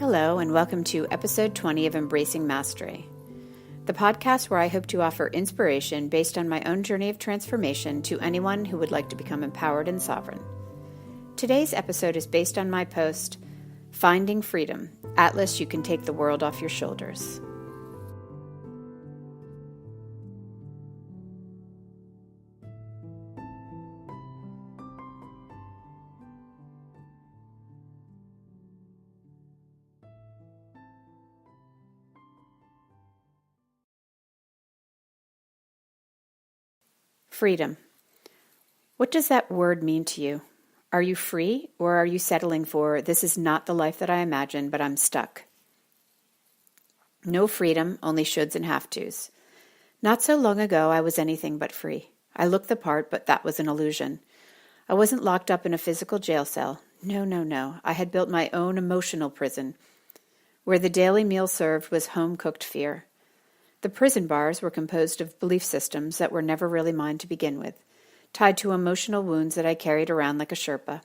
Hello, and welcome to episode 20 of Embracing Mastery, the podcast where I hope to offer inspiration based on my own journey of transformation to anyone who would like to become empowered and sovereign. Today's episode is based on my post, Finding Freedom, Atlas, You Can Take the World Off Your Shoulders. Freedom. What does that word mean to you? Are you free, or are you settling for, this is not the life that I imagined, but I'm stuck? No freedom, only shoulds and have-tos. Not so long ago, I was anything but free. I looked the part, but that was an illusion. I wasn't locked up in a physical jail cell. No. I had built my own emotional prison, where the daily meal served was home-cooked fear. The prison bars were composed of belief systems that were never really mine to begin with, tied to emotional wounds that I carried around like a Sherpa.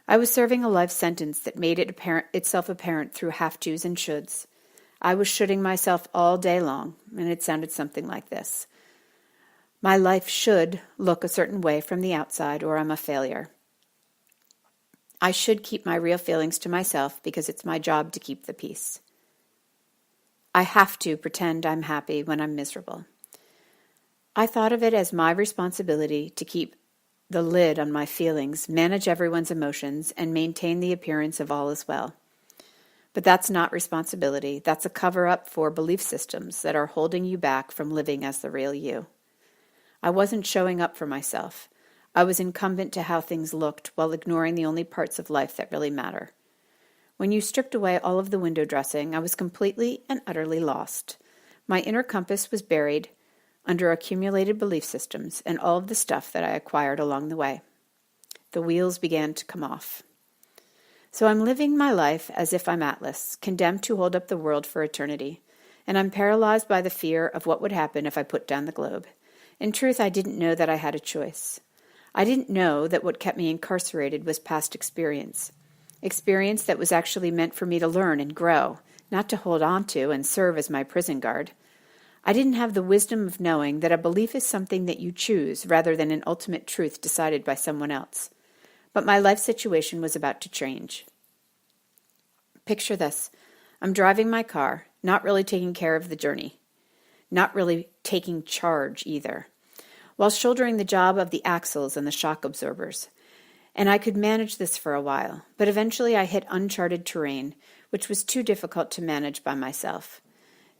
I was serving a life sentence that made itself apparent through have-tos and shoulds. I was shoulding myself all day long, and it sounded something like this. My life should look a certain way from the outside, or I'm a failure. I should keep my real feelings to myself because it's my job to keep the peace. I have to pretend I'm happy when I'm miserable. I thought of it as my responsibility to keep the lid on my feelings, manage everyone's emotions, and maintain the appearance of all is well. But that's not responsibility. That's a cover-up for belief systems that are holding you back from living as the real you. I wasn't showing up for myself. I was incumbent to how things looked while ignoring the only parts of life that really matter. When you stripped away all of the window dressing, I was completely and utterly lost. My inner compass was buried under accumulated belief systems and all of the stuff that I acquired along the way. The wheels began to come off. So I'm living my life as if I'm Atlas, condemned to hold up the world for eternity, and I'm paralyzed by the fear of what would happen if I put down the globe. In truth, I didn't know that I had a choice. I didn't know that what kept me incarcerated was past experience that was actually meant for me to learn and grow, not to hold on to and serve as my prison guard. I didn't have the wisdom of knowing that a belief is something that you choose rather than an ultimate truth decided by someone else. But my life situation was about to change. Picture this. I'm driving my car, not really taking care of the journey, not really taking charge either, while shouldering the job of the axles and the shock absorbers. And I could manage this for a while, but eventually I hit uncharted terrain, which was too difficult to manage by myself.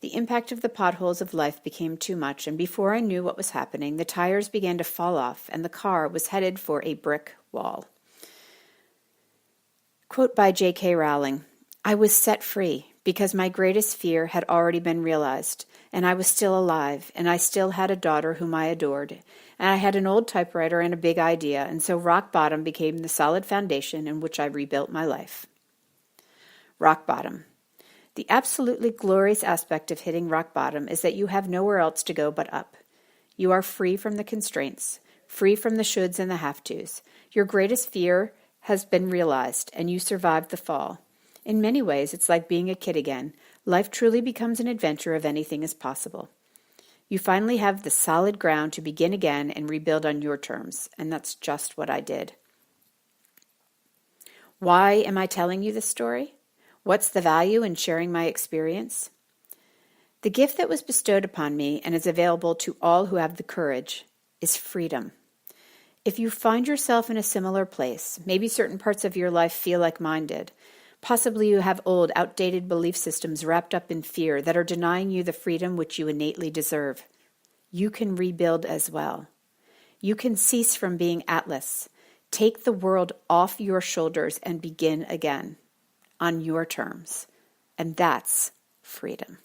The impact of the potholes of life became too much, and before I knew what was happening, the tires began to fall off, and the car was headed for a brick wall. Quote by J.K. Rowling, "I was set free because my greatest fear had already been realized, and I was still alive, and I still had a daughter whom I adored, and I had an old typewriter and a big idea, and so rock bottom became the solid foundation in which I rebuilt my life." Rock bottom. The absolutely glorious aspect of hitting rock bottom is that you have nowhere else to go but up. You are free from the constraints, free from the shoulds and the have-tos. Your greatest fear has been realized, and you survived the fall. In many ways, it's like being a kid again. Life truly becomes an adventure of anything is possible. You finally have the solid ground to begin again and rebuild on your terms, and that's just what I did. Why am I telling you this story? What's the value in sharing my experience? The gift that was bestowed upon me and is available to all who have the courage is freedom. If you find yourself in a similar place, maybe certain parts of your life feel like mine did. Possibly you have old, outdated belief systems wrapped up in fear that are denying you the freedom which you innately deserve. You can rebuild as well. You can cease from being Atlas. Take the world off your shoulders and begin again on your terms. And that's freedom.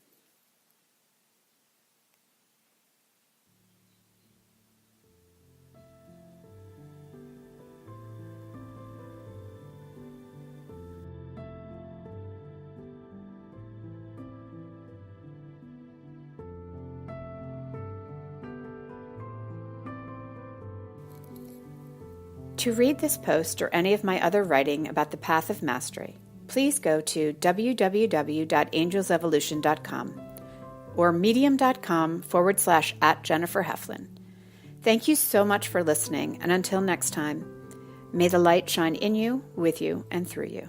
To read this post or any of my other writing about the path of mastery, please go to www.angelsevolution.com or medium.com/@JenniferHeflin. Thank you so much for listening, and until next time, may the light shine in you, with you, and through you.